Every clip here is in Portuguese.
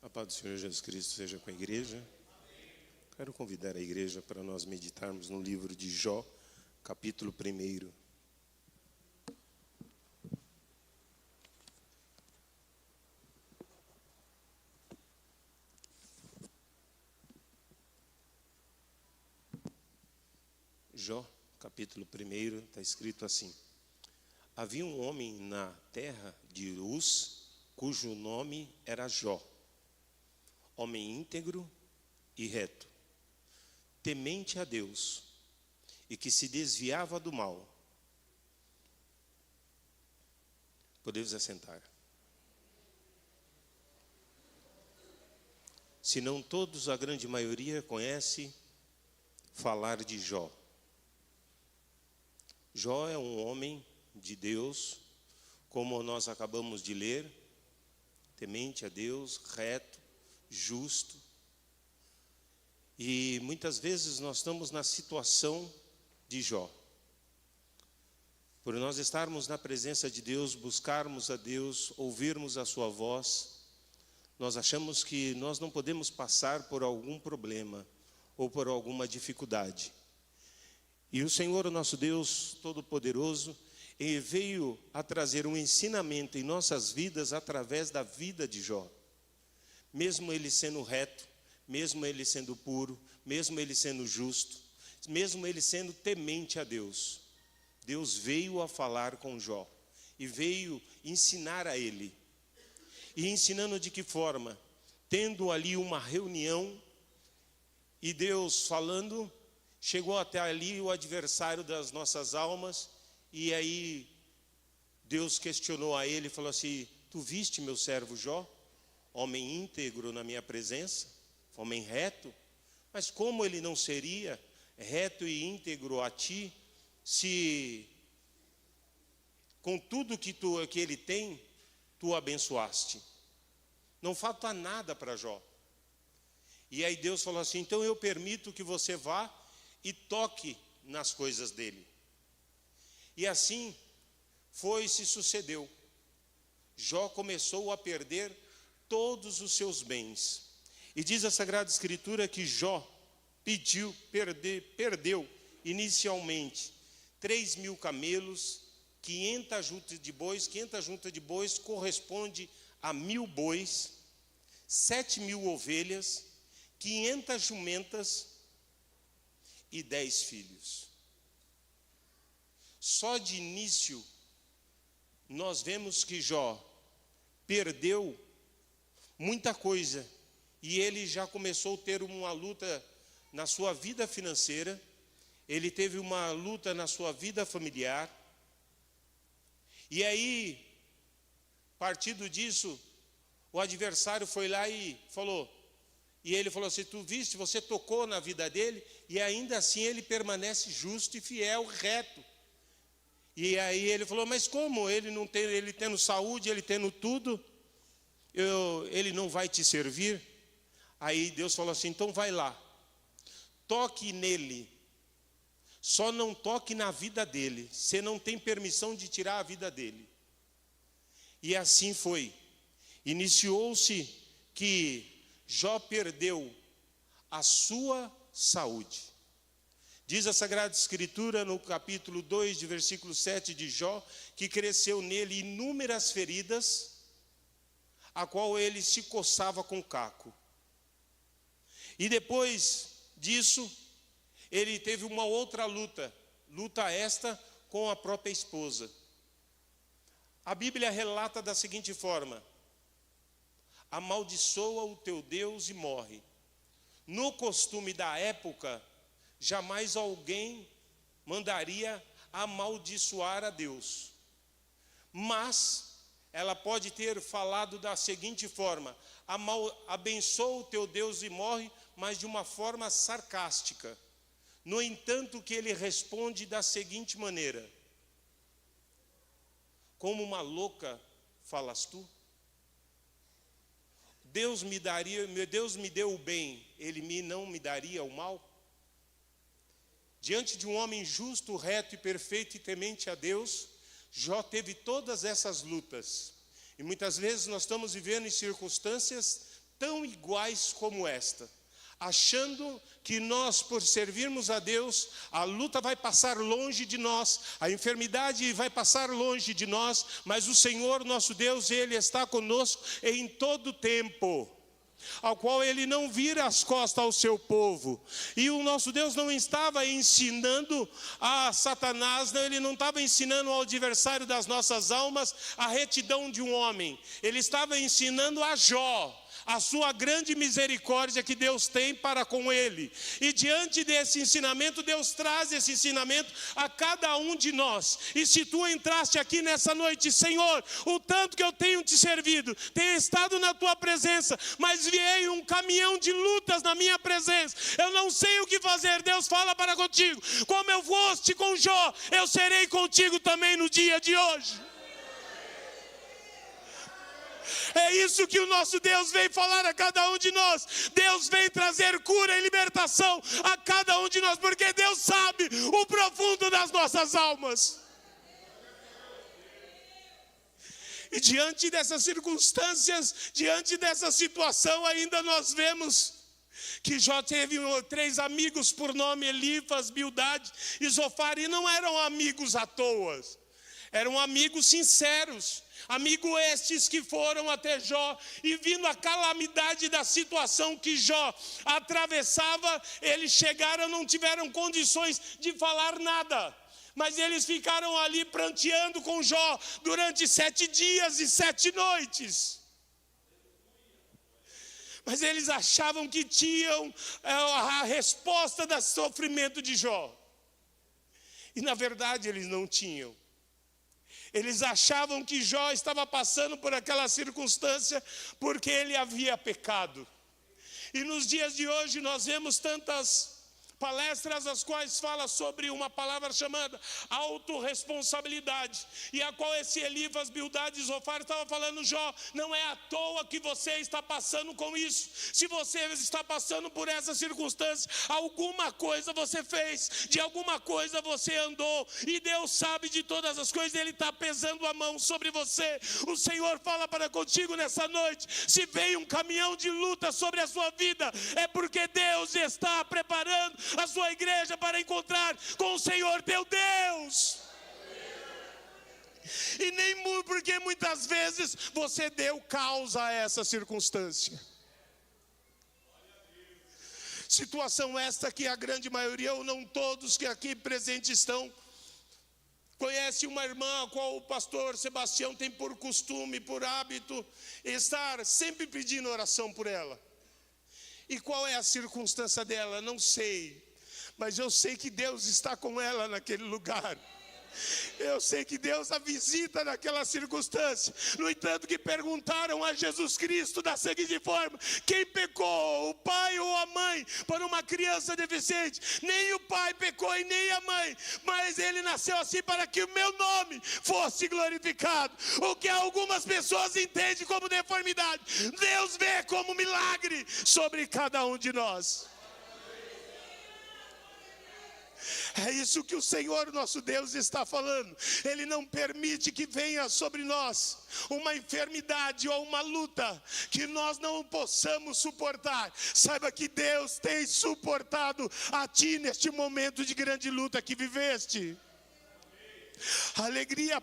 A paz do Senhor Jesus Cristo seja com a igreja. Quero convidar a igreja para nós meditarmos no livro de Jó, capítulo 1. Jó, capítulo 1, está escrito assim: Havia um homem na terra de Uz, cujo nome era Jó, homem íntegro e reto, temente a Deus, e que se desviava do mal. Podemos assentar. Se não todos, a grande maioria conhece falar de Jó. Jó é um homem de Deus, como nós acabamos de ler, temente a Deus, reto, justo. E muitas vezes nós estamos na situação de Jó. Por nós estarmos na presença de Deus, buscarmos a Deus, ouvirmos a sua voz, nós achamos que nós não podemos passar por algum problema ou por alguma dificuldade. E o Senhor, o nosso Deus Todo-Poderoso, Ele veio a trazer um ensinamento em nossas vidas através da vida de Jó. Mesmo ele sendo reto, mesmo ele sendo puro, mesmo ele sendo justo, mesmo ele sendo temente a Deus, Deus veio a falar com Jó e veio ensinar a ele. E ensinando de que forma? Tendo ali uma reunião e Deus falando, chegou até ali o adversário das nossas almas, e aí Deus questionou a ele e falou assim: tu viste meu servo Jó, homem íntegro na minha presença, homem reto? Mas como ele não seria reto e íntegro a ti, se com tudo que ele tem, tu o abençoaste? Não falta nada para Jó. E aí Deus falou assim: então eu permito que você vá e toque nas coisas dele. E assim foi e se sucedeu. Jó começou a perder todos os seus bens. E diz a Sagrada Escritura que Jó perdeu inicialmente 3.000 camelos, 500 juntas de bois. 500 juntas de bois corresponde a 1.000 bois, 7.000 ovelhas, 500 jumentas e 10 filhos. Só de início, nós vemos que Jó perdeu muita coisa, e ele já começou a ter uma luta na sua vida financeira, ele teve uma luta na sua vida familiar, e aí, partindo disso, o adversário foi lá e falou, e ele falou assim: tu viste, você tocou na vida dele, e ainda assim ele permanece justo e fiel, reto. E aí ele falou: mas como? Ele não tem, ele tendo saúde, ele tendo tudo, ele não vai te servir? Aí Deus falou assim: então vai lá, toque nele, só não toque na vida dele, você não tem permissão de tirar a vida dele. E assim foi. Iniciou-se que Jó perdeu a sua saúde. Diz a Sagrada Escritura no capítulo 2, de versículo 7 de Jó, que cresceu nele inúmeras feridas, a qual ele se coçava com caco. E depois disso, ele teve uma outra luta esta com a própria esposa. A Bíblia relata da seguinte forma: amaldiçoa o teu Deus e morre. No costume da época, jamais alguém mandaria amaldiçoar a Deus. Mas ela pode ter falado da seguinte forma: abençoa o teu Deus e morre, mas de uma forma sarcástica. No entanto, que ele responde da seguinte maneira: como uma louca falas tu? Deus me deu o bem, ele não me daria o mal? Diante de um homem justo, reto e perfeito e temente a Deus, Jó teve todas essas lutas. E muitas vezes nós estamos vivendo em circunstâncias tão iguais como esta, achando que nós, por servirmos a Deus, a luta vai passar longe de nós, a enfermidade vai passar longe de nós, mas o Senhor nosso Deus, Ele está conosco em todo tempo, ao qual Ele não vira as costas ao seu povo. E o nosso Deus não estava ensinando a Satanás, não, Ele não estava ensinando ao adversário das nossas almas a retidão de um homem. Ele estava ensinando a Jó a sua grande misericórdia que Deus tem para com ele. E diante desse ensinamento, Deus traz esse ensinamento a cada um de nós. E se tu entraste aqui nessa noite, Senhor, o tanto que eu tenho te servido, tenho estado na tua presença, mas veio um caminhão de lutas na minha presença, eu não sei o que fazer. Deus fala para contigo: como eu foste com Jó, eu serei contigo também no dia de hoje. É isso que o nosso Deus vem falar a cada um de nós. Deus vem trazer cura e libertação a cada um de nós, porque Deus sabe o profundo das nossas almas. E diante dessas circunstâncias, diante dessa situação, ainda nós vemos que Jó teve 3 amigos por nome: Elifas, Bildade e Zofar. E não eram amigos à toa, eram amigos sinceros. Amigos estes que foram até Jó, e vindo a calamidade da situação que Jó atravessava, eles chegaram, não tiveram condições de falar nada, mas eles ficaram ali pranteando com Jó durante 7 dias e 7 noites. Mas eles achavam que tinham a resposta do sofrimento de Jó, e na verdade eles não tinham. Eles achavam que Jó estava passando por aquela circunstância porque ele havia pecado. E nos dias de hoje nós vemos tantas palestras as quais fala sobre uma palavra chamada autorresponsabilidade, e a qual esse Elifas, Bildade e Zofar estava falando: Jó, não é à toa que você está passando com isso. Se você está passando por essa circunstância, alguma coisa você fez, de alguma coisa você andou, e Deus sabe de todas as coisas, Ele está pesando a mão sobre você. O Senhor fala para contigo nessa noite: se veio um caminhão de luta sobre a sua vida, é porque Deus está preparando a sua igreja para encontrar com o Senhor teu Deus. E nem porque muitas vezes você deu causa a essa circunstância. Situação esta que a grande maioria, ou não todos que aqui presentes estão, conhece uma irmã a qual o pastor Sebastião tem por costume, por hábito, estar sempre pedindo oração por ela. E qual é a circunstância dela? Não sei, mas eu sei que Deus está com ela naquele lugar. Eu sei que Deus a visita naquela circunstância. No entanto, que perguntaram a Jesus Cristo da seguinte forma: quem pecou, o pai ou a mãe, por uma criança deficiente? Nem o pai pecou e nem a mãe, mas ele nasceu assim para que o meu nome fosse glorificado. O que algumas pessoas entendem como deformidade, Deus vê como milagre sobre cada um de nós. É isso que o Senhor nosso Deus está falando. Ele não permite que venha sobre nós uma enfermidade ou uma luta que nós não possamos suportar. Saiba que Deus tem suportado a ti neste momento de grande luta que viveste. A alegria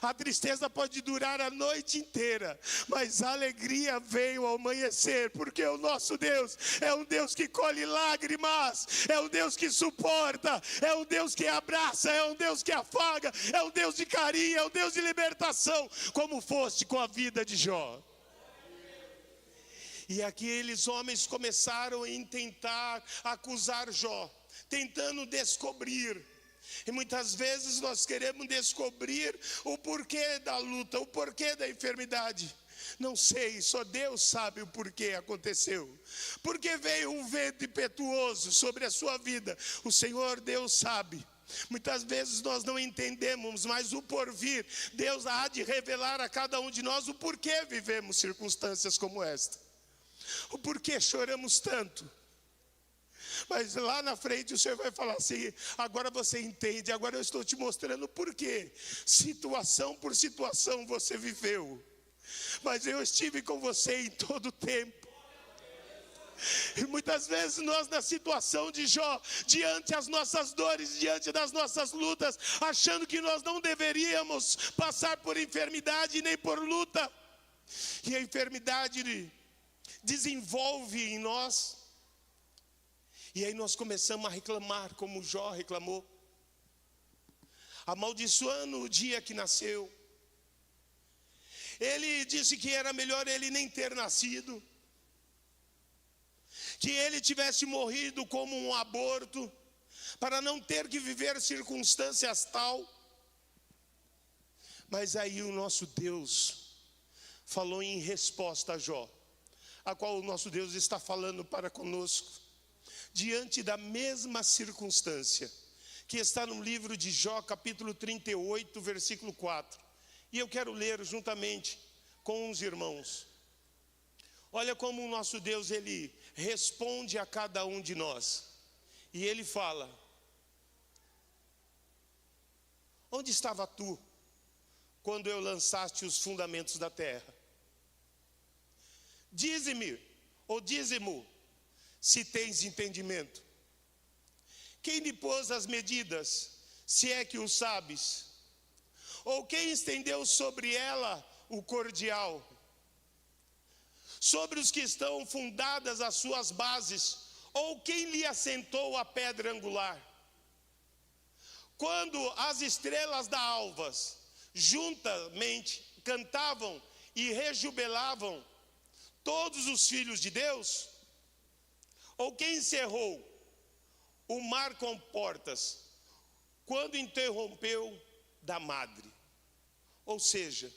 a tristeza pode durar a noite inteira, mas a alegria veio ao amanhecer, porque o nosso Deus é um Deus que colhe lágrimas, é um Deus que suporta, é um Deus que abraça, é um Deus que afaga, é um Deus de carinho, é um Deus de libertação, como foste com a vida de Jó. E aqueles homens começaram a tentar acusar Jó, tentando descobrir. E muitas vezes nós queremos descobrir o porquê da luta, o porquê da enfermidade. Não sei, só Deus sabe o porquê aconteceu. Porque veio um vento impetuoso sobre a sua vida, o Senhor Deus sabe. Muitas vezes nós não entendemos, mas o porvir, Deus há de revelar a cada um de nós o porquê vivemos circunstâncias como esta. O porquê choramos tanto. Mas lá na frente o Senhor vai falar assim: agora você entende, agora eu estou te mostrando por quê. Situação por situação você viveu. mas eu estive com você em todo o tempo. E muitas vezes nós, na situação de Jó, diante das nossas dores, diante das nossas lutas, achando que nós não deveríamos passar por enfermidade nem por luta, e a enfermidade desenvolve em nós, e aí nós começamos a reclamar, como Jó reclamou, amaldiçoando o dia que nasceu. Ele disse que era melhor ele nem ter nascido, que ele tivesse morrido como um aborto, para não ter que viver circunstâncias tal. Mas aí o nosso Deus falou em resposta a Jó, a qual o nosso Deus está falando para conosco, diante da mesma circunstância, que está no livro de Jó, capítulo 38, versículo 4. E eu quero ler juntamente com os irmãos. Olha como o nosso Deus, ele responde a cada um de nós. E ele fala: onde estava tu quando eu lançaste os fundamentos da terra? Dize-me, ou dize-mo, se tens entendimento. Quem lhe pôs as medidas, se é que o sabes? Ou quem estendeu sobre ela o cordial? Sobre os que estão fundadas as suas bases, ou quem lhe assentou a pedra angular? Quando as estrelas da alvas juntamente cantavam e rejubelavam todos os filhos de Deus? Ou quem encerrou o mar com portas, quando interrompeu da madre? Ou seja,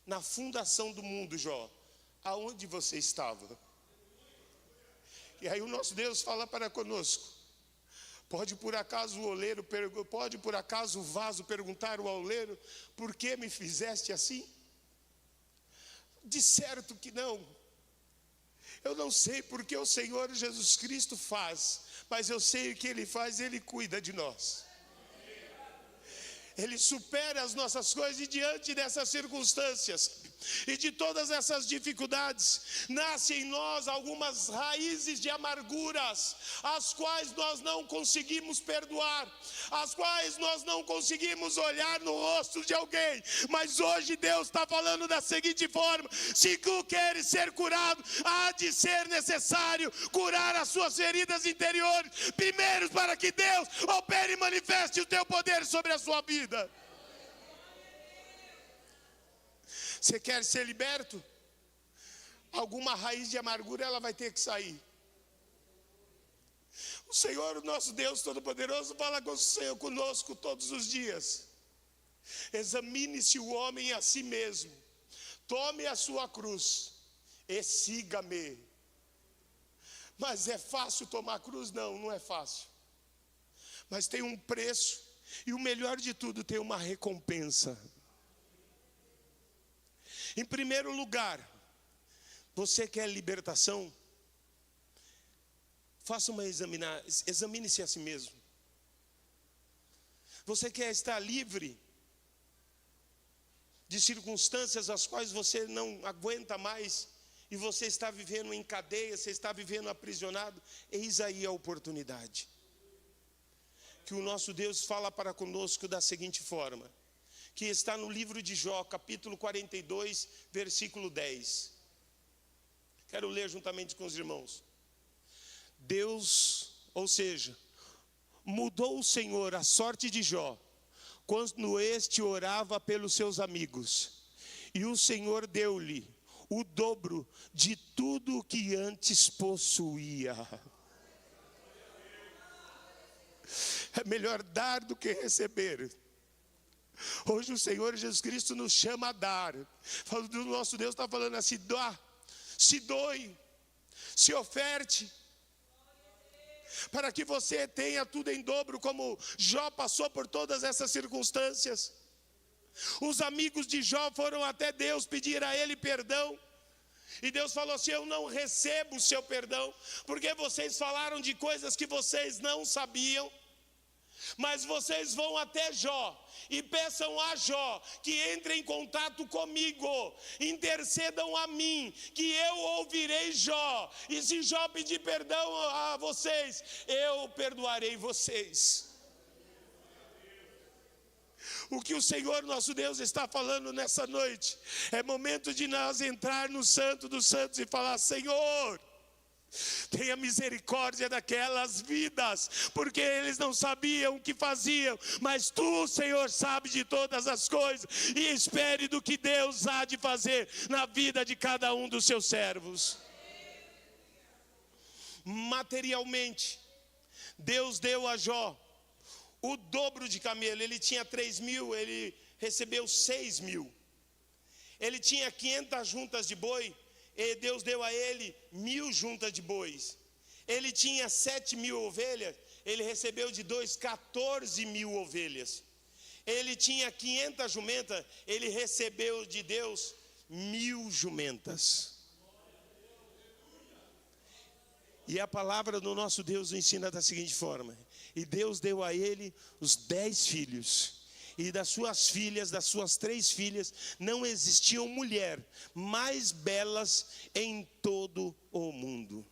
na fundação do mundo, Jó, aonde você estava? E aí o nosso Deus fala para conosco: pode por acaso o vaso perguntar ao oleiro, por que me fizeste assim? De certo que não. Eu não sei porque o Senhor Jesus Cristo faz, mas eu sei o que Ele faz, Ele cuida de nós. Ele supera as nossas coisas, e diante dessas circunstâncias e de todas essas dificuldades, nascem em nós algumas raízes de amarguras, as quais nós não conseguimos perdoar, as quais nós não conseguimos olhar no rosto de alguém. Mas hoje Deus está falando da seguinte forma: se tu queres ser curado, há de ser necessário curar as suas feridas interiores primeiro, para que Deus opere e manifeste o teu poder sobre a sua vida. Você quer ser liberto? Alguma raiz de amargura ela vai ter que sair. O Senhor, o nosso Deus Todo-Poderoso, fala conosco todos os dias: examine-se o homem a si mesmo, tome a sua cruz e siga-me. Mas é fácil tomar a cruz? Não, não é fácil. Mas tem um preço, e o melhor de tudo, tem uma recompensa. Em primeiro lugar, você quer libertação? Examine-se a si mesmo. Você quer estar livre de circunstâncias as quais você não aguenta mais, e você está vivendo em cadeia, você está vivendo aprisionado? Eis aí a oportunidade, que o nosso Deus fala para conosco da seguinte forma, que está no livro de Jó, capítulo 42, versículo 10. Quero ler juntamente com os irmãos. Deus, ou seja, mudou o Senhor a sorte de Jó, quando este orava pelos seus amigos, e o Senhor deu-lhe o dobro de tudo que antes possuía. É melhor dar do que receber. Hoje o Senhor Jesus Cristo nos chama a dar. O nosso Deus está falando assim: dá, se doe, se oferte, para que você tenha tudo em dobro, como Jó passou por todas essas circunstâncias. Os amigos de Jó foram até Deus pedir a ele perdão, e Deus falou assim: eu não recebo o seu perdão, porque vocês falaram de coisas que vocês não sabiam. Mas vocês vão até Jó e peçam a Jó que entre em contato comigo, intercedam a mim, que eu ouvirei Jó, e se Jó pedir perdão a vocês, eu perdoarei vocês. O que o Senhor nosso Deus está falando nessa noite, é momento de nós entrar no Santo dos Santos e falar: Senhor, tenha misericórdia daquelas vidas, porque eles não sabiam o que faziam, mas Tu, Senhor, sabe de todas as coisas, e espere do que Deus há de fazer na vida de cada um dos seus servos. Materialmente, Deus deu a Jó o dobro de camelo. Ele tinha 3.000, ele recebeu 6.000. Ele tinha 500 juntas de boi, e Deus deu a ele 1.000 juntas de bois. Ele tinha 7.000 ovelhas, ele recebeu de 14.000 ovelhas. Ele tinha 500 jumentas, ele recebeu de Deus 1.000 jumentas. E a palavra do nosso Deus ensina da seguinte forma: e Deus deu a ele os 10 filhos, e das suas filhas, das suas 3 filhas, não existiam mulher mais belas em todo o mundo.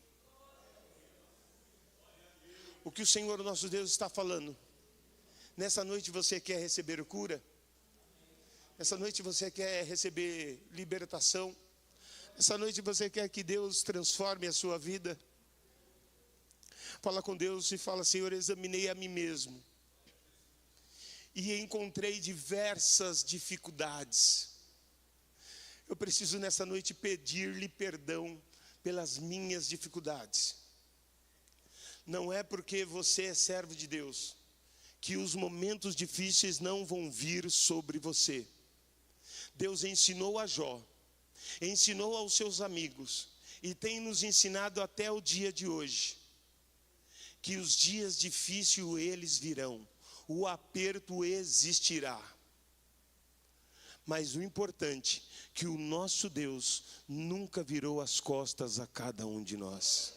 O que o Senhor nosso Deus está falando? Nessa noite você quer receber cura? Nessa noite você quer receber libertação? Nessa noite você quer que Deus transforme a sua vida? Fala com Deus e fala: Senhor, examinei a mim mesmo e encontrei diversas dificuldades. Eu preciso nessa noite pedir-lhe perdão pelas minhas dificuldades. Não é porque você é servo de Deus que os momentos difíceis não vão vir sobre você. Deus ensinou a Jó, ensinou aos seus amigos, e tem nos ensinado até o dia de hoje, que os dias difíceis eles virão, o aperto existirá. Mas o importante, que o nosso Deus nunca virou as costas a cada um de nós.